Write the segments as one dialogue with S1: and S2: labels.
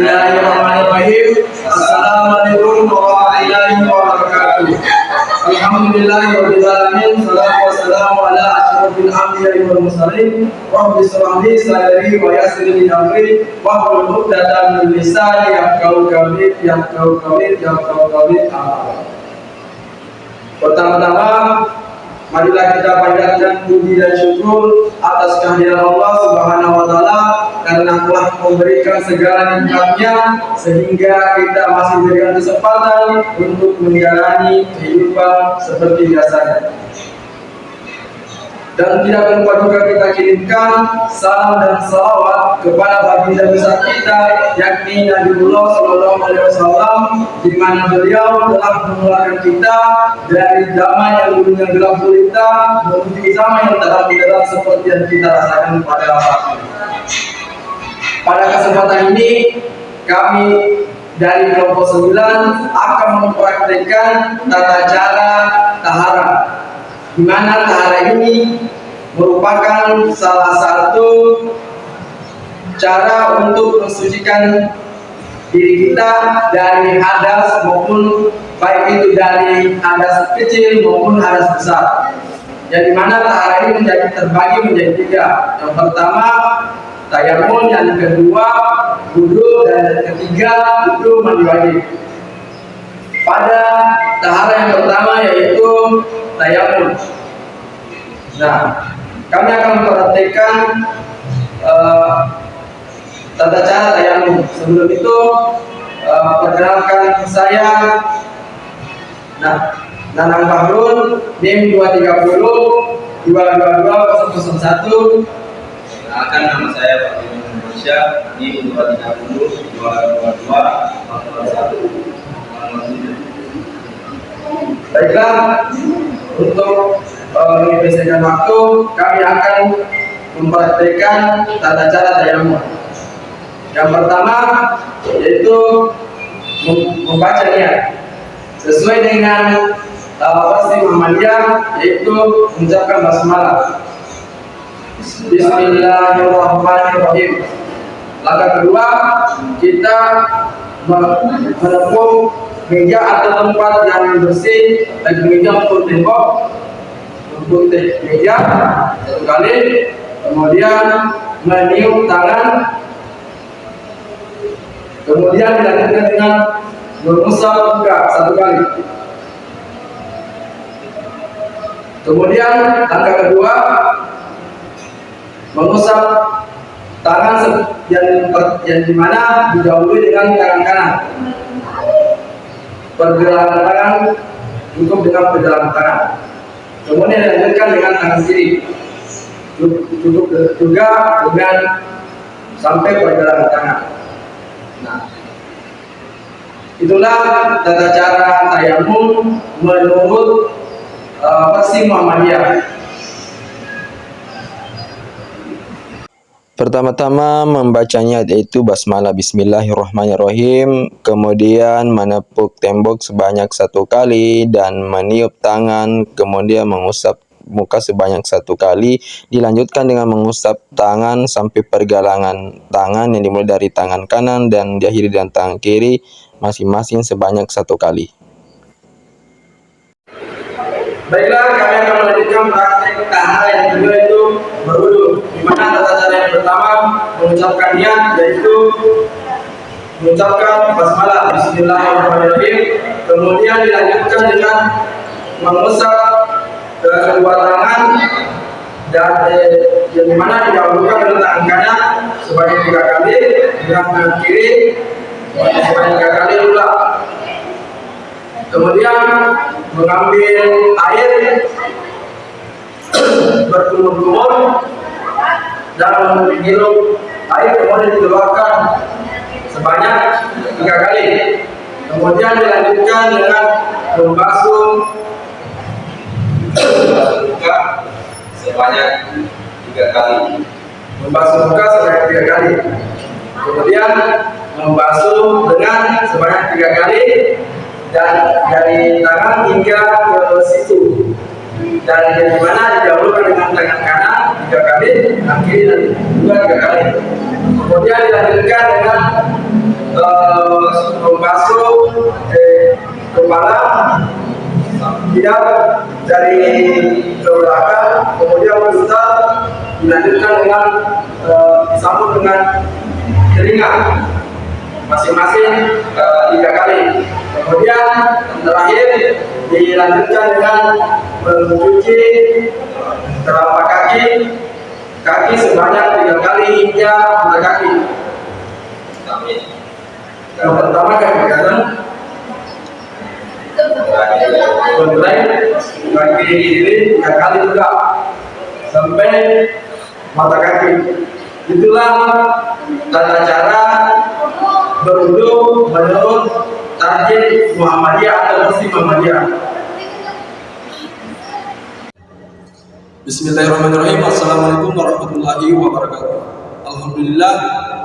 S1: Bismillahirrahmanirrahim. Assalamualaikum warahmatullahi wabarakatuh. Alhamdulillahirabbil alamin. Wassalatu wassalamu ala asyrofil anbiya'i wal mursalin. Rabbi shrah li sadri wa yassir li amri wahlul 'uqdatam min lisani yafqahu qawli. Pertama-tama, marilah kita panjatkan puji dan syukur atas kehadiran Allah Subhanahu wa taala karena telah memberikan segala nikmatnya sehingga kita masih diberikan kesempatan untuk menjalani kehidupan seperti biasanya. Dan tidak lupa juga kita kirimkan salam dan salawat kepada baginda besar kita, yakni Nabiullah Sallallahu Alaihi Wasallam, di mana beliau telah mengeluarkan kita dari zaman yang dulunya gelap gulita menuju zaman yang terang benderang seperti yang kita rasakan pada saat ini. Pada kesempatan ini kami dari kelompok 9 akan mempraktikkan tata cara tahara, di mana tahara ini merupakan salah satu cara untuk mensucikan diri kita dari hadas, maupun baik itu dari hadas kecil maupun hadas besar. Yang dimana tahara ini terbagi menjadi 3. Yang pertama tayamum, yang kedua wudu, dan yang ketiga itu mandi wajib. Pada tahara yang pertama yaitu tayamum. Nah, kami akan mempraktikkan tata cara tayamum. Sebelum itu, perkenalkan saya, Nanang Bahrul, NIM 230 222 001.
S2: Akan nama saya Pak Indonesia di 230 222 001.
S1: Baiklah, untuk menghabiskan waktu, kami akan mempraktikkan tata cara tayamum. Yang pertama yaitu membaca niat sesuai dengan versi Muhammadiyah, yaitu mengucapkan basmalah. Bismillahirrahmanirrahim. Langkah kedua, kita menepuk meja atau tempat yang bersih, dan meja untuk tembok, untuk meja 1 kali, kemudian meniup tangan, kemudian dilanjutkan dengan mengusap muka 1 kali. Kemudian langkah kedua, mengusap tangan yang dimana didahului dengan tangan kanan. Pergelangan tangan cukup dengan pergelangan tangan. Kemudian dilanjutkan dengan tangan kiri, cukup juga dengan sampai pergelangan tangan. Nah, itulah tata cara tayamum menurut versi Muhammadiyah.
S3: Pertama-tama membacanya yaitu basmalah, bismillahirrahmanirrahim, kemudian menepuk tembok sebanyak 1 kali dan meniup tangan, kemudian mengusap muka sebanyak 1 kali, dilanjutkan dengan mengusap tangan sampai pergelangan tangan yang dimulai dari tangan kanan dan diakhiri dengan tangan kiri masing-masing sebanyak 1 kali.
S1: Baiklah, kami akan melanjutkan praktek tahara yang kedua, itu berwudu, di mana tata cara yang pertama mengucapkan niat, yaitu mengucapkan basmalah, bismillahirrahmanirrahim, kemudian dilanjutkan dengan mengusap kedua tangan, dan yang dimana didahulukan dengan tangan kanan sebanyak 3 kali, dengan tangan kiri sebanyak 3 kali pula. Kemudian mengambil air berkumur-kumur dan menghirup air, kemudian dikeluarkan sebanyak 3 kali. Kemudian dilanjutkan dengan membasuh muka
S2: sebanyak 3 kali.
S1: Membasuh muka sebanyak 3 kali. Kemudian membasuh dengan sebanyak 3 kali, dan dari tangan hingga ke siku, dan yang dimana didahulukan dengan tangan kanan 3 kali, dan kiri juga 3 kali. Kemudian dilanjutkan dengan membasuh kepala tidak dari ke belakang, kemudian putar, dilanjutkan dengan disambung dengan telinga masing-masing 3 kali. Kemudian terakhir dilanjutkan dengan mencuci telapak kaki sebanyak 3 kali hingga mata kaki. Yang pertama kaki kanan, mulai kaki kiri 3 kali juga sampai mata kaki. Itulah tata cara berwudu menurut tarikh Muhammadiyah atau Muslim Muhammadiyah.
S4: Bismillahirrahmanirrahim. Assalamualaikum warahmatullahi wabarakatuh. Alhamdulillah,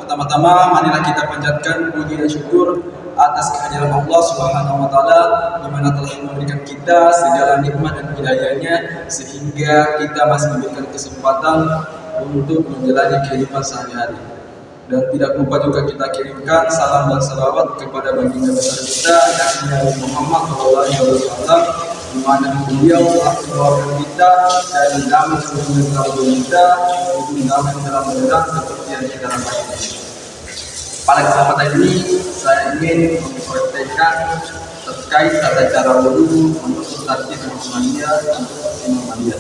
S4: pertama-tama marilah kita panjatkan puji dan syukur atas kehadiran Allah Subhanahu wa taala di mana telah memberikan kita segala nikmat dan hidayahnya sehingga kita masih diberikan kesempatan untuk menjalani kehidupan sehari-hari. Dan tidak lupa juga kita kirimkan salam dan salawat kepada baginda besar kita yakni Nabi Muhammad SAW, di mana beliau telah mengeluarkan kita dari zaman sebelum kita menuju zaman dalam berat seperti yang kita rasakan. Pada kesempatan ini saya ingin mempraktekkan terkait tata cara wudu untuk tarikh Muhammadiyah untuk Muhammadiyah,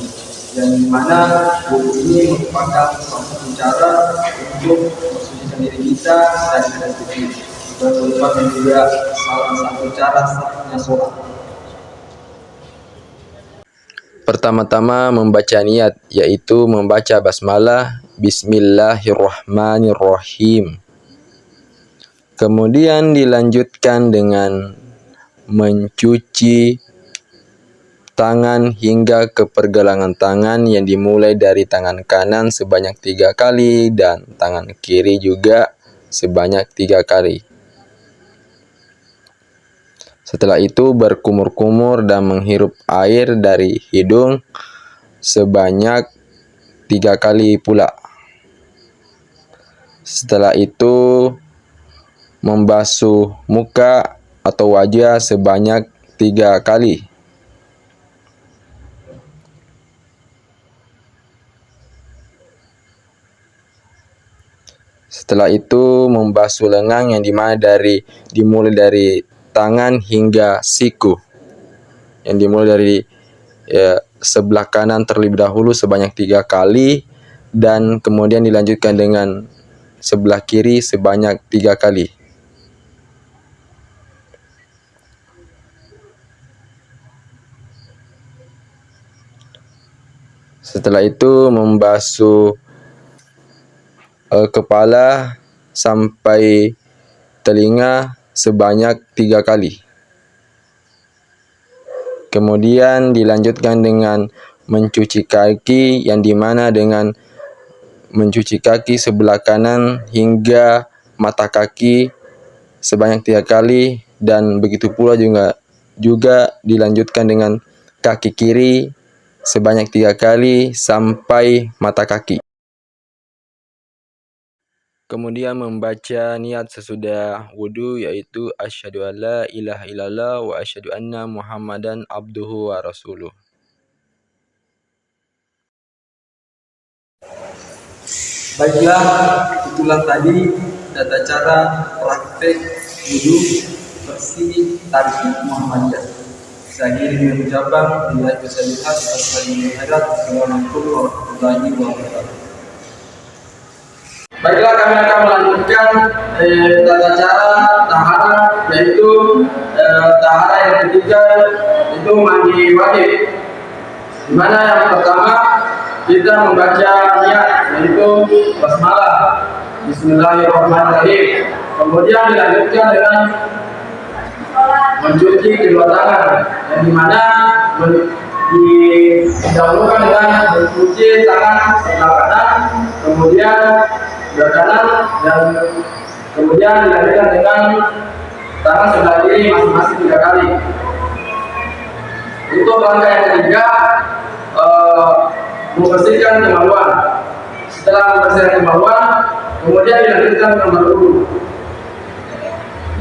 S4: yang dimana wudu ini merupakan satu cara untuk mensucikan diri kita dari dosa kita, dan merupakan juga salah satu cara sahnya sholat.
S3: Pertama-tama membaca niat, yaitu membaca basmalah Bismillahirrahmanirrahim. Kemudian dilanjutkan dengan mencuci tangan hingga ke pergelangan tangan yang dimulai dari tangan kanan sebanyak 3 kali dan tangan kiri juga sebanyak 3 kali. Setelah itu berkumur-kumur dan menghirup air dari hidung sebanyak 3 kali pula. Setelah itu membasuh muka atau wajah sebanyak 3 kali. Setelah itu membasuh lengan yang dimulai dari tangan hingga siku, yang dimulai dari sebelah kanan terlebih dahulu sebanyak 3 kali dan kemudian dilanjutkan dengan sebelah kiri sebanyak 3 kali. Setelah itu membasuh kepala sampai telinga sebanyak 3 kali. Kemudian dilanjutkan dengan mencuci kaki, yang dimana dengan mencuci kaki sebelah kanan hingga mata kaki sebanyak 3 kali, dan begitu pula juga dilanjutkan dengan kaki kiri sebanyak 3 kali sampai mata kaki. Kemudian membaca niat sesudah wudu, yaitu asyhadu alla ilaha illallah wa asyhadu anna Muhammadan abduhu wa rasuluh.
S4: Baiklah, itulah tadi tata cara praktek wudu versi tarikh Muhammadiyah. Saya akhiri dengan ucapan bila bisa lihat Assalamualaikum warahmatullahi wabarakatuh.
S1: Baiklah, kami akan melanjutkan tata cara tahara, yaitu tahara yang ketiga itu mandi wajib. Di mana yang pertama kita membaca niat, yaitu basmalah Bismillahirrahmanirrahim. Kemudian dilanjutkan dengan mencuci kedua tangan, yang dimana didahulukan dengan mencuci tangan sebelah kanan, kemudian sebelah kanan, dan kemudian dilanjutkan dengan tangan sebelah kiri masing-masing 3 kali. Untuk langkah yang ketiga, membersihkan kemaluan. Setelah membersihkan kemaluan, kemudian dilanjutkan dengan berwudu.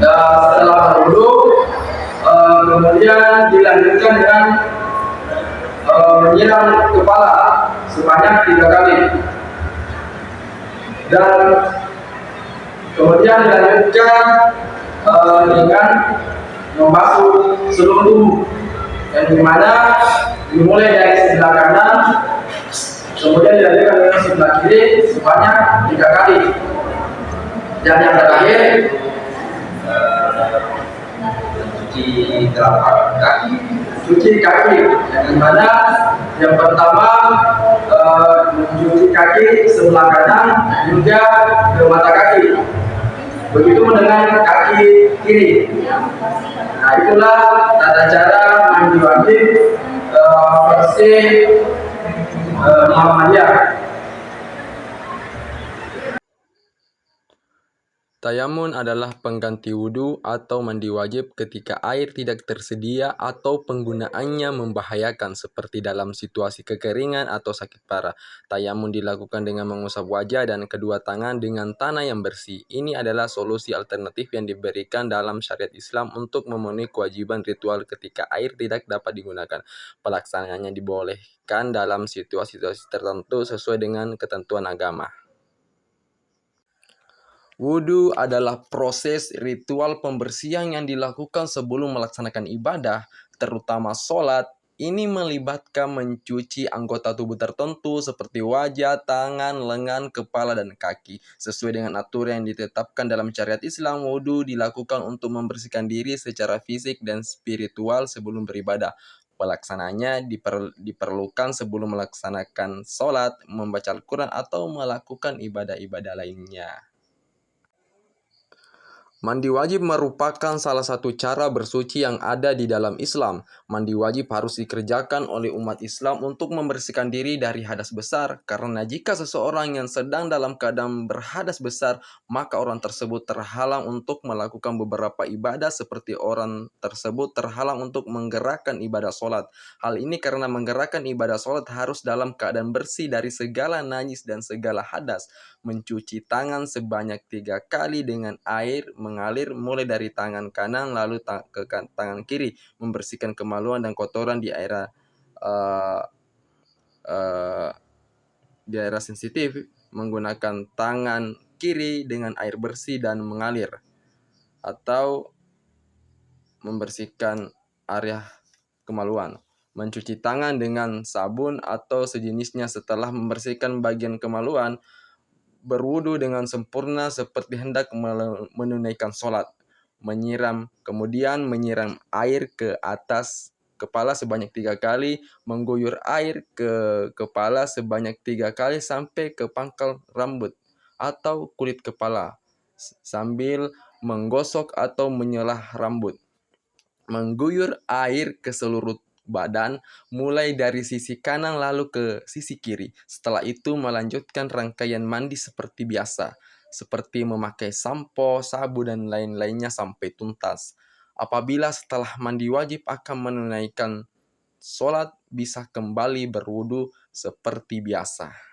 S1: Setelah berwudu, kemudian dilanjutkan dengan menyiram kepala sebanyak 3 kali, dan kemudian dilanjutkan dengan membasuh seluruh tubuh, yang dimana dimulai dari sebelah kanan, kemudian dilanjutkan dengan sebelah kiri sebanyak 3 kali, dan yang terakhir
S2: Cuci telapak kaki.
S1: cuci kaki, yang dimana yang pertama mencuci kaki sebelah kanan hingga ke mata kaki, begitu dengan kaki kiri. Nah, itulah tata cara mandi wajib versi Muhammadiyah.
S3: Tayamun adalah pengganti wudhu atau mandi wajib ketika air tidak tersedia atau penggunaannya membahayakan seperti dalam situasi kekeringan atau sakit parah. Tayamun dilakukan dengan mengusap wajah dan kedua tangan dengan tanah yang bersih. Ini adalah solusi alternatif yang diberikan dalam syariat Islam untuk memenuhi kewajiban ritual ketika air tidak dapat digunakan. Pelaksanaannya dibolehkan dalam situasi-situasi tertentu sesuai dengan ketentuan agama. Wudhu adalah proses ritual pembersihan yang dilakukan sebelum melaksanakan ibadah, terutama sholat. Ini melibatkan mencuci anggota tubuh tertentu seperti wajah, tangan, lengan, kepala, dan kaki. Sesuai dengan aturan yang ditetapkan dalam syariat Islam, wudhu dilakukan untuk membersihkan diri secara fisik dan spiritual sebelum beribadah. Pelaksanaannya diperlukan sebelum melaksanakan sholat, membaca Al-Quran, atau melakukan ibadah-ibadah lainnya. Mandi wajib merupakan salah satu cara bersuci yang ada di dalam Islam. Mandi wajib harus dikerjakan oleh umat Islam untuk membersihkan diri dari hadas besar, karena jika seseorang yang sedang dalam keadaan berhadas besar, maka orang tersebut terhalang untuk melakukan beberapa ibadah seperti orang tersebut terhalang untuk menggerakkan ibadah sholat. Hal ini karena menggerakkan ibadah sholat harus dalam keadaan bersih dari segala najis dan segala hadas. Mencuci tangan sebanyak 3 kali dengan air mengalir mulai dari tangan kanan lalu ke tangan kiri, membersihkan kemaluan dan kotoran di area sensitif, menggunakan tangan kiri dengan air bersih dan mengalir, atau membersihkan area kemaluan. Mencuci tangan dengan sabun atau sejenisnya setelah membersihkan bagian kemaluan. Berwudu dengan sempurna seperti hendak menunaikan sholat. Kemudian menyiram air ke atas kepala sebanyak 3 kali, mengguyur air ke kepala sebanyak 3 kali sampai ke pangkal rambut atau kulit kepala, sambil menggosok atau menyelah rambut. Mengguyur air ke seluruh badan, mulai dari sisi kanan lalu ke sisi kiri. Setelah itu melanjutkan rangkaian mandi seperti biasa, seperti memakai sampo, sabun, dan lain-lainnya sampai tuntas. Apabila setelah mandi wajib akan menunaikan sholat, bisa kembali berwudu seperti biasa.